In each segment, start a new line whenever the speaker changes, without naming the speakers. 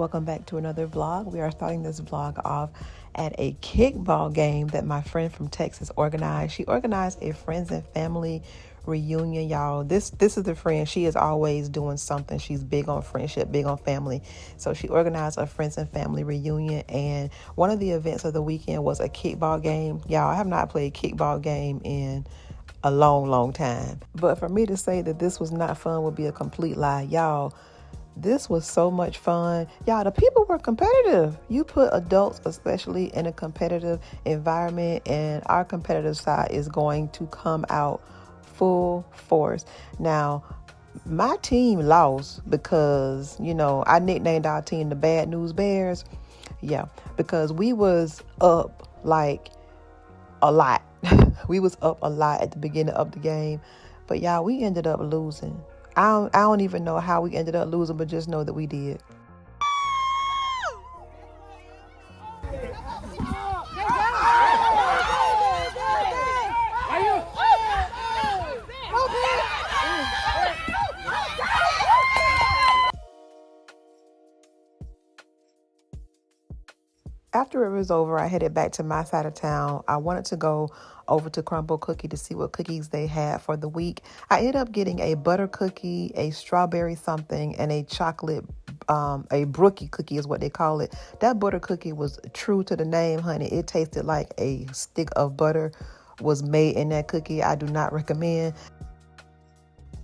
welcome back to another vlog. We are starting this vlog off at a kickball game that my friend from Texas organized. She organized a friends and family reunion, y'all. This is the friend. She is always doing something. She's big on friendship, big on family. So she organized a friends and family reunion, and one of the events of the weekend was a kickball game. Y'all, I have not played kickball game in a long time. But for me to say that this was not fun would be a complete lie. Y'all, this was so much fun. Y'all, the people were competitive. You put adults, especially, in a competitive environment, and our competitive side is going to come out full force. Now, my team lost because, you know, I nicknamed our team the Bad News Bears. Yeah, because we was up like a lot. We was up a lot at the beginning of the game. But y'all, we ended up losing. I don't even know how we ended up losing, but just know that we did. After it was over, I headed back to my side of town. I wanted to go over to Crumble Cookie to see what cookies they had for the week. I ended up getting a butter cookie, a strawberry something, and a chocolate, a brookie cookie is what they call it. That butter cookie was true to the name, honey. It tasted like a stick of butter was made in that cookie. I do not recommend.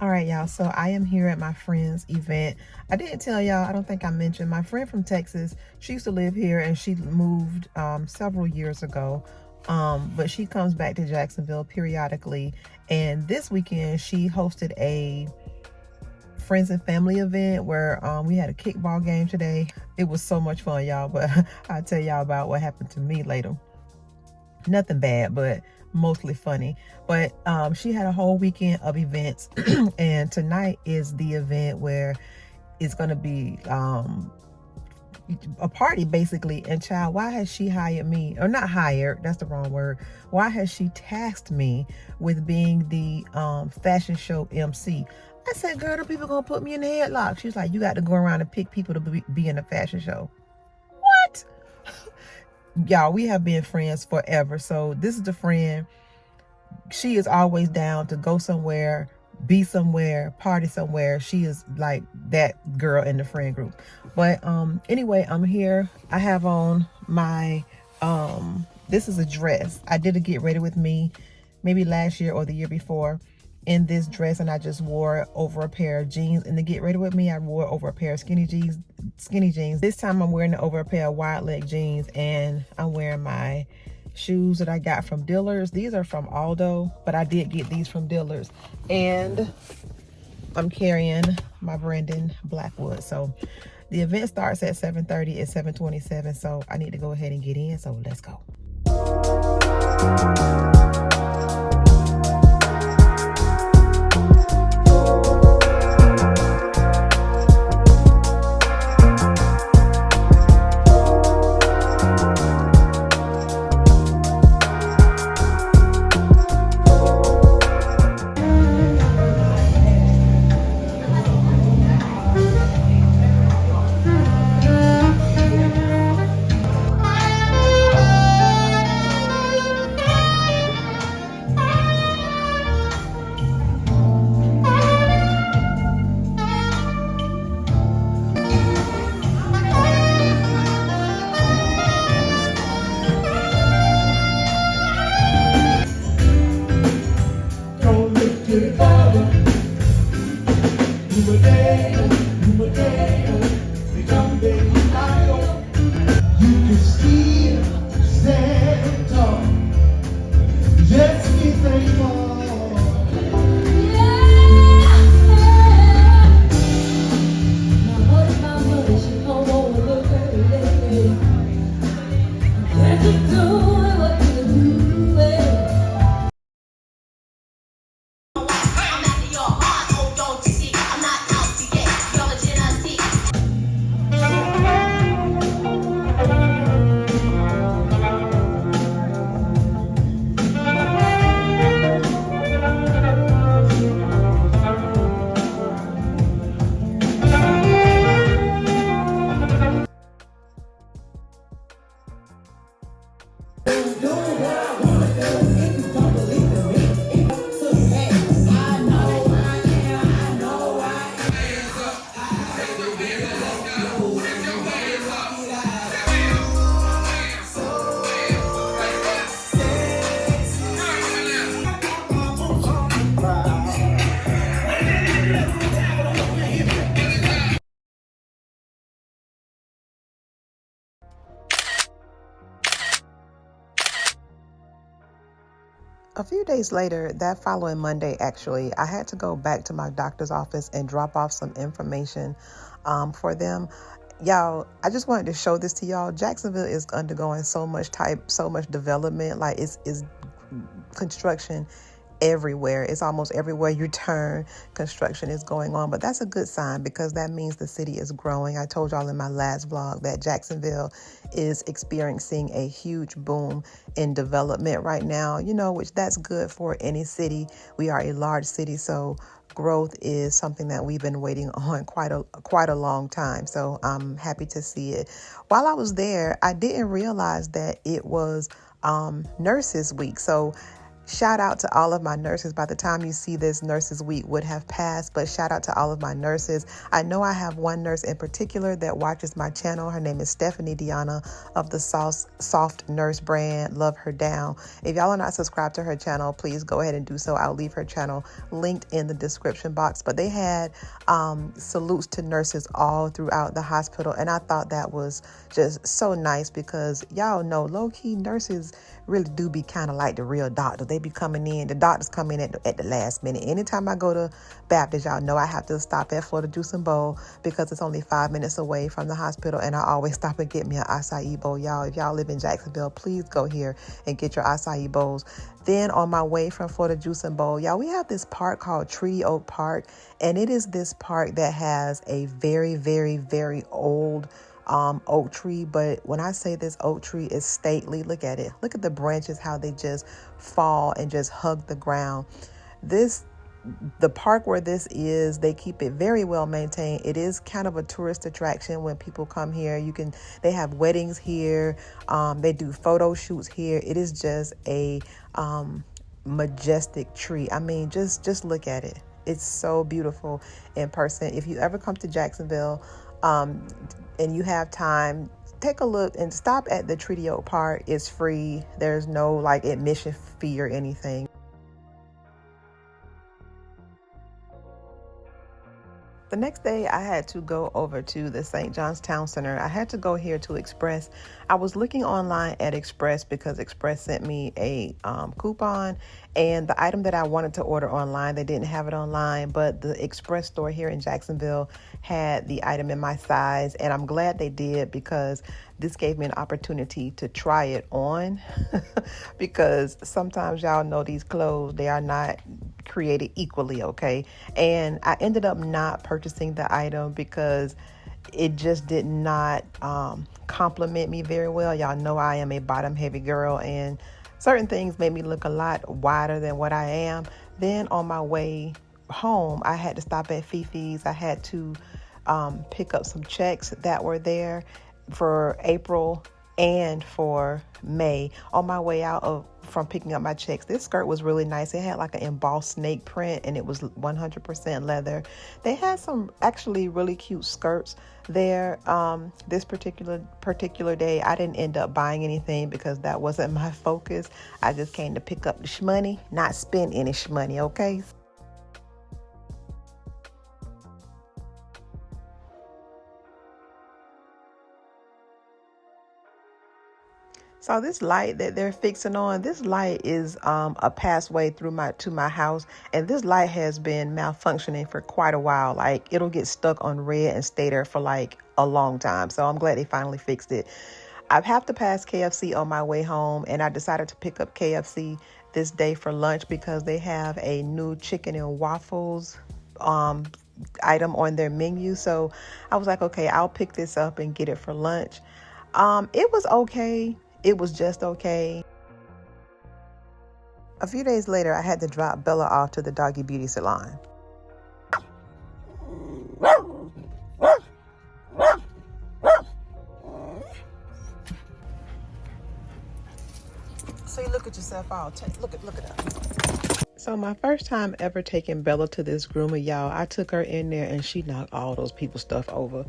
All right, y'all, so I am here at my friend's event. I didn't tell y'all, I don't think I mentioned, my friend from Texas, she used to live here and she moved several years ago, but she comes back to Jacksonville periodically. And this weekend, she hosted a friends and family event where we had a kickball game today. It was so much fun, y'all, but I'll tell y'all about what happened to me later. Nothing bad, but mostly funny. But she had a whole weekend of events and tonight is the event where it's going to be a party basically. And child, why has she hired me, or not hired, that's the wrong word, why has she tasked me with being the fashion show MC? I said, girl, the people gonna put me in the headlock. She's like, you got to go around and pick people to be in a fashion show. What? Y'all, we have been friends forever. So this is the friend. She is always down to go somewhere, be somewhere, party somewhere. She is like that girl in the friend group. But anyway, I'm here. I have on my this is a dress. I did a get ready with me maybe last year or the year before in this dress, and I just wore it over a pair of jeans. And to get ready with me, I wore it over a pair of skinny jeans. This time I'm wearing it over a pair of wide leg jeans, and I'm wearing my shoes that I got from Dillard's. These are from Aldo, but I did get these from Dillard's. And I'm carrying my Brandon Blackwood. So the event starts at 7:30. It's 7:27, so I need to go ahead and get in. So let's go. A few days later, that following Monday, actually, I had to go back to my doctor's office and drop off some information for them. Y'all, I just wanted to show this to y'all. Jacksonville is undergoing so much development. Like it's construction everywhere. It's almost everywhere you turn, construction is going on. But that's a good sign because that means the city is growing. I told y'all in my last vlog that Jacksonville is experiencing a huge boom in development right now, you know, which that's good for any city. We are a large city, so growth is something that we've been waiting on quite a long time. So I'm happy to see it. While I was there, I didn't realize that it was Nurses Week. So shout out to all of my nurses. By the time you see this, Nurses Week would have passed, but shout out to all of my nurses. I know I have one nurse in particular that watches my channel. Her name is Stephanie Deanna of the Soft Nurse brand. Love her down. If y'all are not subscribed to her channel, please go ahead and do so. I'll leave her channel linked in the description box. But they had salutes to nurses all throughout the hospital, and I thought that was just so nice because y'all know low-key nurses really do be kind of like the real doctor. They be coming in, the doctors come in at the last minute. Anytime I go to Baptist, y'all know I have to stop at Florida Juice and Bowl because it's only 5 minutes away from the hospital, and I always stop and get me an acai bowl. Y'all, if y'all live in Jacksonville, please go here and get your acai bowls. Then on my way from Florida Juice and Bowl, y'all, we have this park called Treaty Oak Park, and it is this park that has a very, very, very old oak tree. But when I say this oak tree is stately, look at it. Look at the branches, how they just fall and just hug the ground. The park where this is, they keep it very well maintained. It is kind of a tourist attraction when people come here. They have weddings here. They do photo shoots here. It is just a majestic tree. I mean, just look at it. It's so beautiful in person. If you ever come to Jacksonville, and you have time, take a look and stop at the Treaty Oak Park. It's free. There's no like admission fee or anything. The next day, I had to go over to the St. John's Town Center. I had to go here to Express. I was looking online at Express because Express sent me a coupon, and the item that I wanted to order online, they didn't have it online, but the Express store here in Jacksonville had the item in my size, and I'm glad they did because this gave me an opportunity to try it on because sometimes y'all know these clothes, they are not created equally, okay? And I ended up not purchasing the item because it just did not compliment me very well. Y'all know I am a bottom heavy girl, and certain things made me look a lot wider than what I am. Then on my way home, I had to stop at Fifi's. I had to pick up some checks that were there for April and for May. On my way out from picking up my checks, this skirt was really nice. It had like an embossed snake print, and it was 100% leather. They had some actually really cute skirts there. This particular day, I didn't end up buying anything because that wasn't my focus. I just came to pick up the shmoney, not spend any shmoney, okay? So this light that they're fixing on, this light is a passway through to my house, and this light has been malfunctioning for quite a while. Like it'll get stuck on red and stay there for like a long time. So I'm glad they finally fixed it. I have to pass KFC on my way home, and I decided to pick up KFC this day for lunch because they have a new chicken and waffles item on their menu. So I was like, okay, I'll pick this up and get it for lunch. It was okay. It was just okay. A few days later, I had to drop Bella off to the doggy beauty salon. So you look at yourself all look at that. So my first time ever taking Bella to this groomer, y'all, I took her in there and she knocked all those people's stuff over.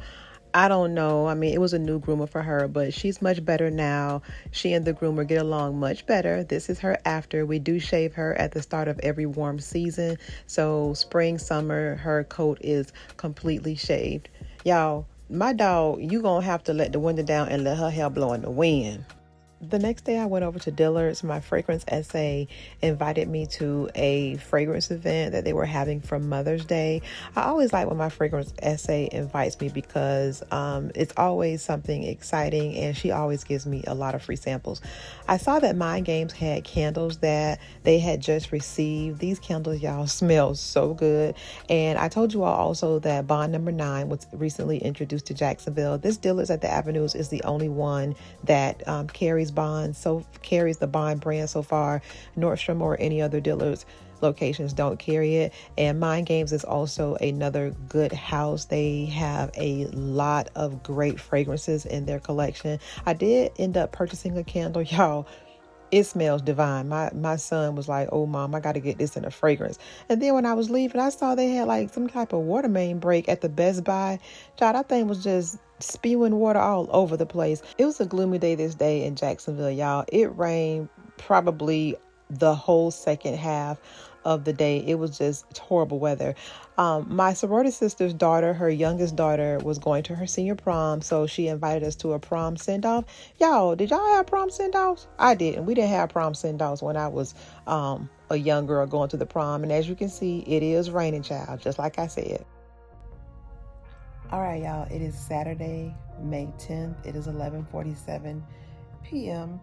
I don't know. I mean, it was a new groomer for her, but she's much better now. She and the groomer get along much better. This is her after. We do shave her at the start of every warm season. So spring, summer, her coat is completely shaved. Y'all, my dog, you gonna have to let the window down and let her hair blow in the wind. The next day I went over to Dillard's. My fragrance SA invited me to a fragrance event that they were having for Mother's Day. I always like when my fragrance SA invites me because it's always something exciting, and she always gives me a lot of free samples. I saw that Mind Games had candles that they had just received. These candles, y'all, smell so good. And I told you all also that Bond number 9 was recently introduced to Jacksonville. This Dillard's at the Avenues is the only one that carries the Bond brand so far. Nordstrom or any other Dillard's locations don't carry it. And Mind Games is also another good house. They have a lot of great fragrances in their collection. I did end up purchasing a candle, y'all. It smells divine. My son was like, "Oh, Mom, I got to get this in a fragrance." And then when I was leaving, I saw they had like some type of water main break at the Best Buy. Child, that thing was just spewing water all over the place. It was a gloomy day this day in Jacksonville, y'all. It rained probably the whole second half of the day. It was just horrible weather. My sorority sister's daughter, her youngest daughter, was going to her senior prom, so she invited us to a prom send-off. Y'all, did y'all have prom send-offs? I didn't. We didn't have prom send-offs when I was a young girl going to the prom. And as you can see, it is raining, child, just like I said. All right, y'all, it is Saturday, May 10th. It is 11:47 p.m.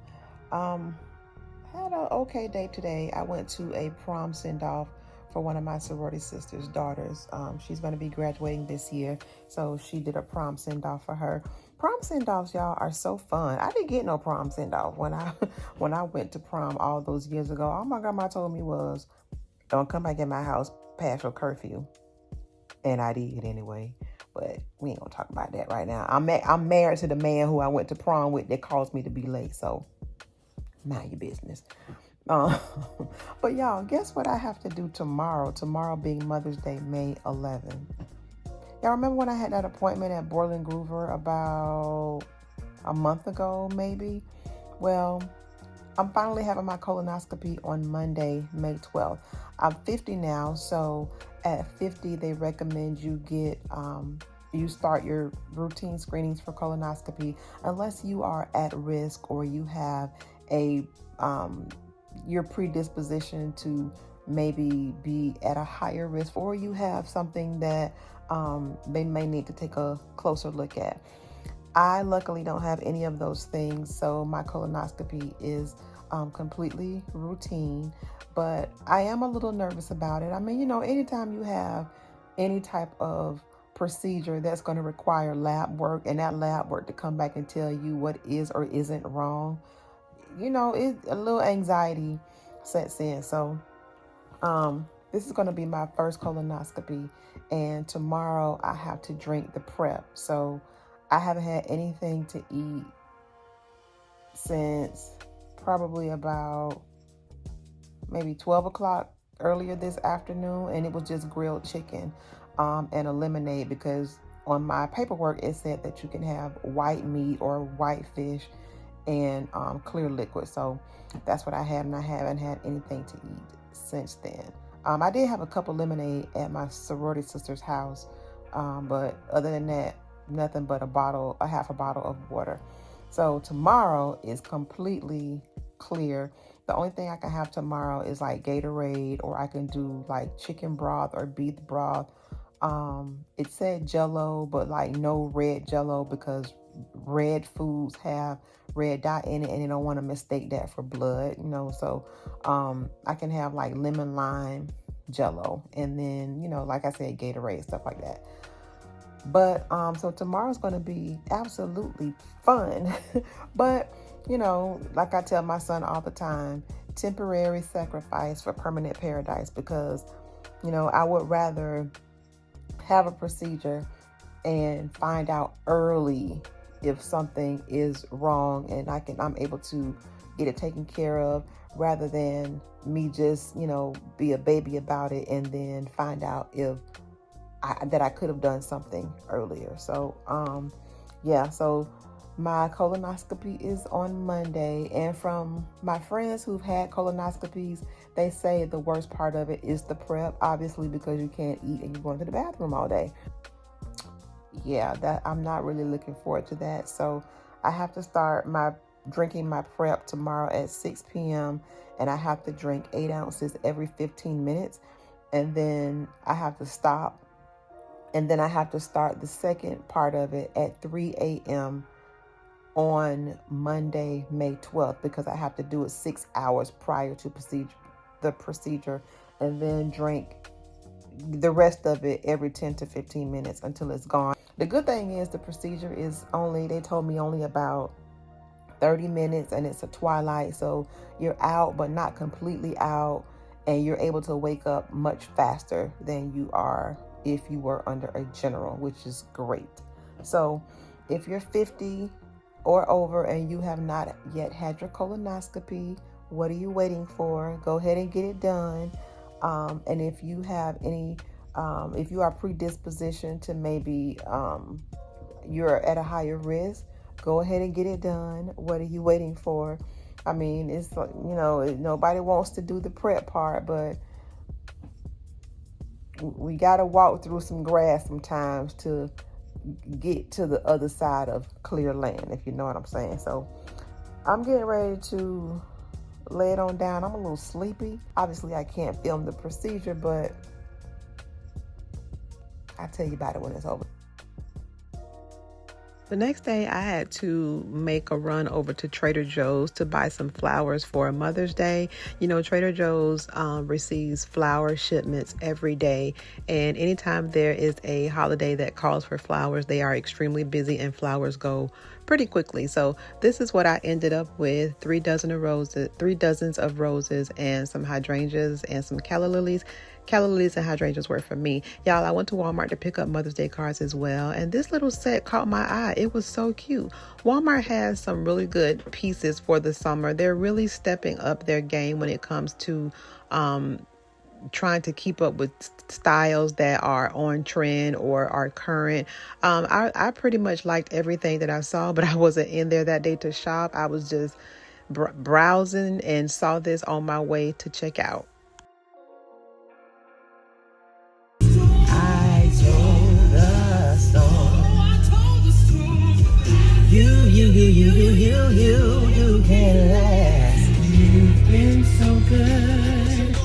Had an okay day today. I went to a prom send-off for one of my sorority sister's daughters. She's going to be graduating this year, so she did a prom send-off for her. Prom send-offs, y'all, are so fun. I didn't get no prom send-off when I went to prom all those years ago. All my grandma told me was, "Don't come back in my house past your curfew," and I did anyway. But we ain't gonna talk about that right now. I'm married to the man who I went to prom with that caused me to be late, so mind your business. But y'all, guess what I have to do tomorrow? Tomorrow being Mother's Day, May 11th. Y'all remember when I had that appointment at Borland Groover about a month ago, maybe? Well, I'm finally having my colonoscopy on Monday, May 12th. I'm 50 now, so at 50, they recommend you you start your routine screenings for colonoscopy unless you are at risk or you have your predisposition to maybe be at a higher risk, or you have something that they may need to take a closer look at. I luckily don't have any of those things, so my colonoscopy is completely routine, but I am a little nervous about it. I mean, anytime you have any type of procedure that's going to require lab work, and that lab work to come back and tell you what is or isn't wrong, a little anxiety sets in. So this is going to be my first colonoscopy, and tomorrow I have to drink the PREP. So I haven't had anything to eat since probably about maybe 12 o'clock earlier this afternoon, and it was just grilled chicken and a lemonade, because on my paperwork it said that you can have white meat or white fish and clear liquid. So that's what I had, and I haven't had anything to eat since then. I did have a cup of lemonade at my sorority sister's house, but other than that, nothing but a half a bottle of water. So tomorrow is completely clear. The only thing I can have tomorrow is like Gatorade, or I can do like chicken broth or beef broth. It said Jello, but like no red Jello, because red foods have red dye in it, and they don't want to mistake that for blood, so I can have like lemon lime Jello, and then like I said, Gatorade, stuff like that. But so tomorrow's going to be absolutely fun. But like I tell my son all the time, temporary sacrifice for permanent paradise, because I would rather have a procedure and find out early if something is wrong, and I'm able to get it taken care of, rather than me just be a baby about it and then find out that I could have done something earlier. So so my colonoscopy is on Monday, and from my friends who've had colonoscopies, they say the worst part of it is the PREP, obviously, because you can't eat and you're going to the bathroom all day. Yeah, that I'm not really looking forward to that. So I have to start my drinking my PrEP tomorrow at 6 p.m. and I have to drink 8 ounces every 15 minutes. And then I have to stop. And then I have to start the second part of it at 3 a.m. on Monday, May 12th, because I have to do it 6 hours prior to the procedure, and then drink the rest of it every 10 to 15 minutes until it's gone. The good thing is the procedure is only, they told me only about 30 minutes, and it's a twilight, so you're out but not completely out, and you're able to wake up much faster than you are if you were under a general, which is great. So if you're 50 or over and you have not yet had your colonoscopy, what are you waiting for? Go ahead and get it done. And if you have any, if you are predisposition to maybe you're at a higher risk, go ahead and get it done. What are you waiting for? I mean, it's like, you know, nobody wants to do the PrEP part, but we got to walk through some grass sometimes to get to the other side of clear land, if you know what I'm saying. So I'm getting ready to lay it on down. I'm a little sleepy. Obviously, I can't film the procedure, but I'll tell you about it when it's over. The next day, I had to make a run over to Trader Joe's to buy some flowers for Mother's Day. You know, Trader Joe's receives flower shipments every day. And anytime there is a holiday that calls for flowers, they are extremely busy and flowers go pretty quickly. So this is what I ended up with: 3 dozens of roses and some hydrangeas and some calla lilies. Calla lilies and hydrangeas were for me. Y'all, I went to Walmart to pick up Mother's Day cards as well, and this little set caught my eye. It was so cute. Walmart has some really good pieces for the summer. They're really stepping up their game when it comes to trying to keep up with styles that are on trend or are current. I pretty much liked everything that I saw, but I wasn't in there that day to shop. I was just browsing and saw this on my way to check out. I told the storm, you can last. You've been so good.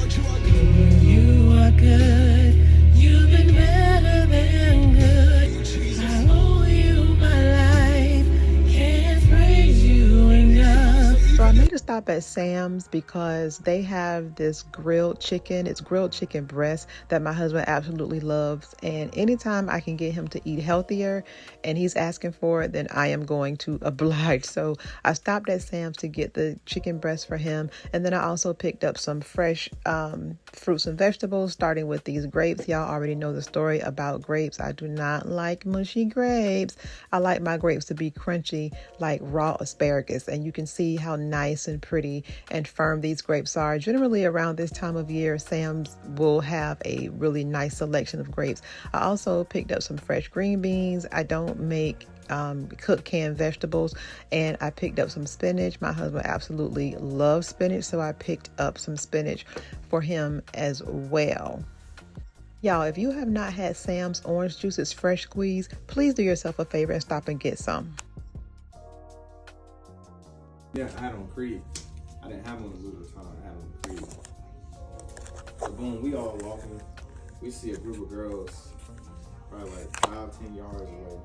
You are good. You've been better than good. I owe you my life. Can't praise you enough. So I made a stop at Sam's because they have this grilled chicken. It's grilled chicken breast that my husband absolutely loves. And anytime I can get him to eat healthier and he's asking for it, then I am going to oblige. So I stopped at Sam's to get the chicken breast for him. And then I also picked up some fresh fruits and vegetables, starting with these grapes. Y'all already know the story about grapes. I do not like mushy grapes. I like my grapes to be crunchy like raw asparagus. And you can see how nice and pretty and firm these grapes are. Generally around this time of year, Sam's will have a really nice selection of grapes. I also picked up some fresh green beans. I don't make cooked canned vegetables, and I picked up some spinach. My husband absolutely loves spinach, so I picked up some spinach for him as well. Y'all, if you have not had Sam's orange juice, it's fresh squeezed, please do yourself a favor and stop and get some.
Yeah, I had on Creed. I didn't have one of Louis Vuitton. I had on Creed. So boom, we all walking. We see a group of girls, probably like 5-10 yards away.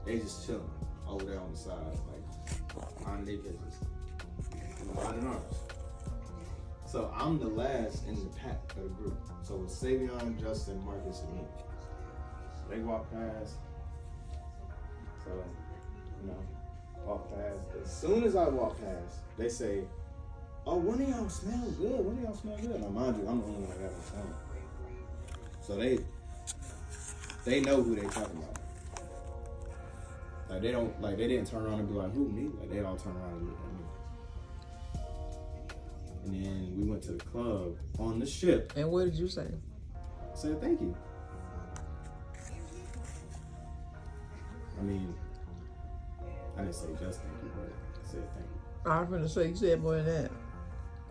They just chilling over there on the side, like minding their business, minding ours. So I'm the last in the pack of the group. So it's Savion, Justin, Marcus, and me. They walk past. So, you know, walk past. As soon as I walk past, they say, "Oh, one of y'all smell good. One of y'all smell good." Now, mind you, I'm the only one that got on phone. So they know who they talking about. Like they didn't turn around and be like, "Who, me?" Like they all turned around and looked at me. And then we went to the club on the ship.
And what did you say?
I said, "Thank you." I mean, I didn't say just thank you, but I said thank you.
I was going to say, you said more than that.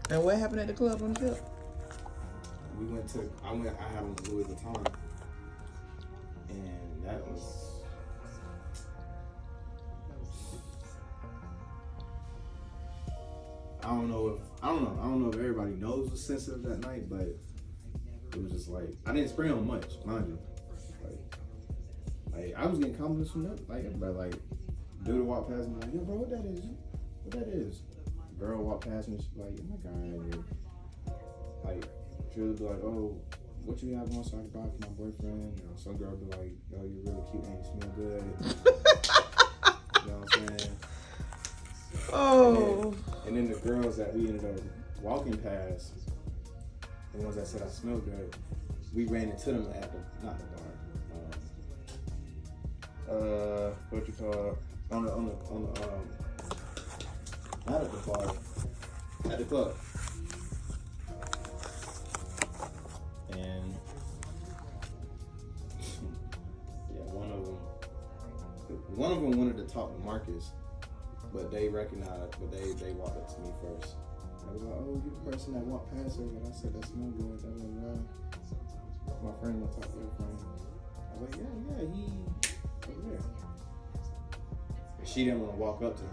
And what happened at the club on the ship?
I had on Louis Vuitton. And that was I don't know if everybody knows was sensitive that night, but it was just like, I didn't spray on much, mind you. Like I was getting compliments from them, like everybody, like dude walked past me like, yo bro, what that is? Girl walked past me, she's like, oh my god. Like she would be like, oh, what you have on so I can buy for my boyfriend? You know, some girl be like, yo, you really cute and you smell good. You know what I'm saying?
Oh.
And then the girls that we ended up walking past, the ones that said I smell good, we ran into them at the, not the bar. What you call on the not at the bar, at the club. And yeah, one of them wanted to talk to Marcus, but they recognized, but they walked up to me first. I was like, oh, you the person that walked past her, and I said that smell good. That was my friend will talk to her friend. I was like, yeah, he over there. And she didn't want to walk up to him.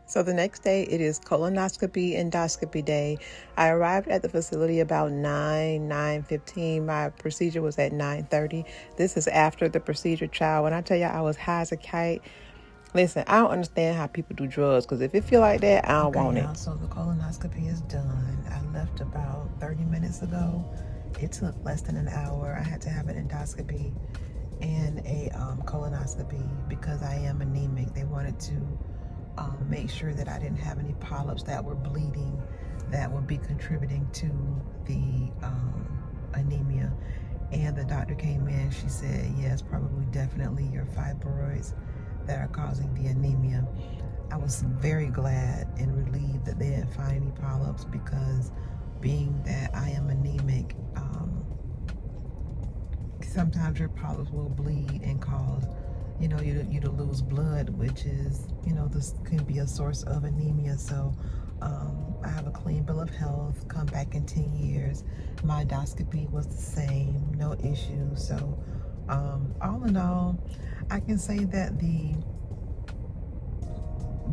So the next day, it is colonoscopy endoscopy day. I arrived at the facility about 9:15. My procedure was at 9:30. This is after the procedure, child. When I tell you I was high as a kite, listen, I don't understand how people do drugs, because if it feel like that, I don't want it. So the colonoscopy is done. I left about 30 minutes ago. It took less than an hour. I had to have an endoscopy and a colonoscopy because I am anemic. They wanted to make sure that I didn't have any polyps that were bleeding that would be contributing to the anemia. And the doctor came in, she said, yes, probably definitely your fibroids that are causing the anemia. I was very glad and relieved that they didn't find any polyps, because being that I am anemic, sometimes your polyps will bleed and cause, you know, you to lose blood, which is, you know, this can be a source of anemia. So I have a clean bill of health, come back in 10 years. My endoscopy was the same, no issues. So all in all, I can say that the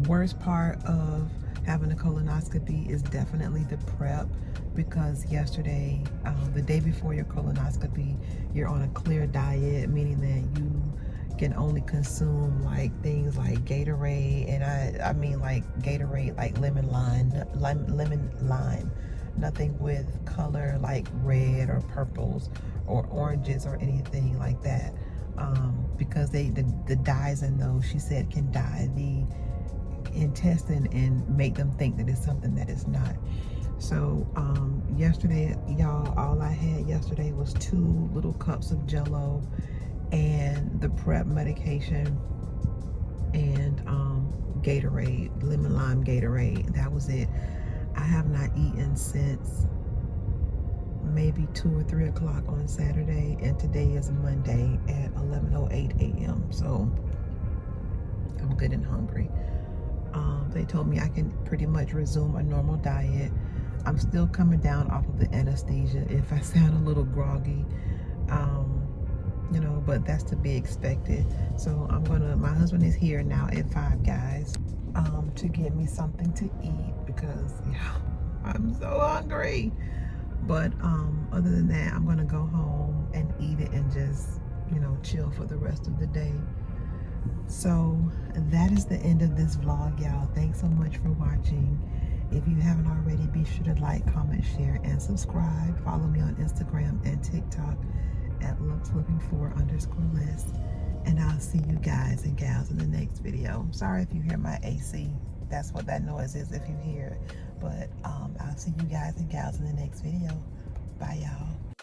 worst part of having a colonoscopy is definitely the prep, because yesterday, the day before your colonoscopy, you're on a clear diet, meaning that you can only consume like things like Gatorade, and I mean like Gatorade, like lemon lime, nothing with color like red or purples or oranges or anything like that, because the dyes in those, she said, can dye the intestine and make them think that it's something that it's not. So yesterday, y'all, all I had yesterday was 2 little cups of Jell-O and the PrEP medication and Gatorade, lemon lime Gatorade. That was it. I have not eaten since maybe 2 or 3 o'clock on Saturday, and today is Monday at 11:08 a.m. So I'm good and hungry. They told me I can pretty much resume a normal diet. I'm still coming down off of the anesthesia if I sound a little groggy, you know, but that's to be expected. So my husband is here now at 5 Guys to get me something to eat, because yeah, I'm so hungry. But other than that, I'm gonna go home and eat it and just, you know, chill for the rest of the day. So that is the end of this vlog, y'all. Thanks so much for watching. If you haven't already, be sure to like, comment, share, and subscribe. Follow me on Instagram and TikTok at Luxlivingfor_list. And I'll see you guys and gals in the next video. Sorry if you hear my AC. That's what that noise is, if you hear it. But I'll see you guys and gals in the next video. Bye, y'all.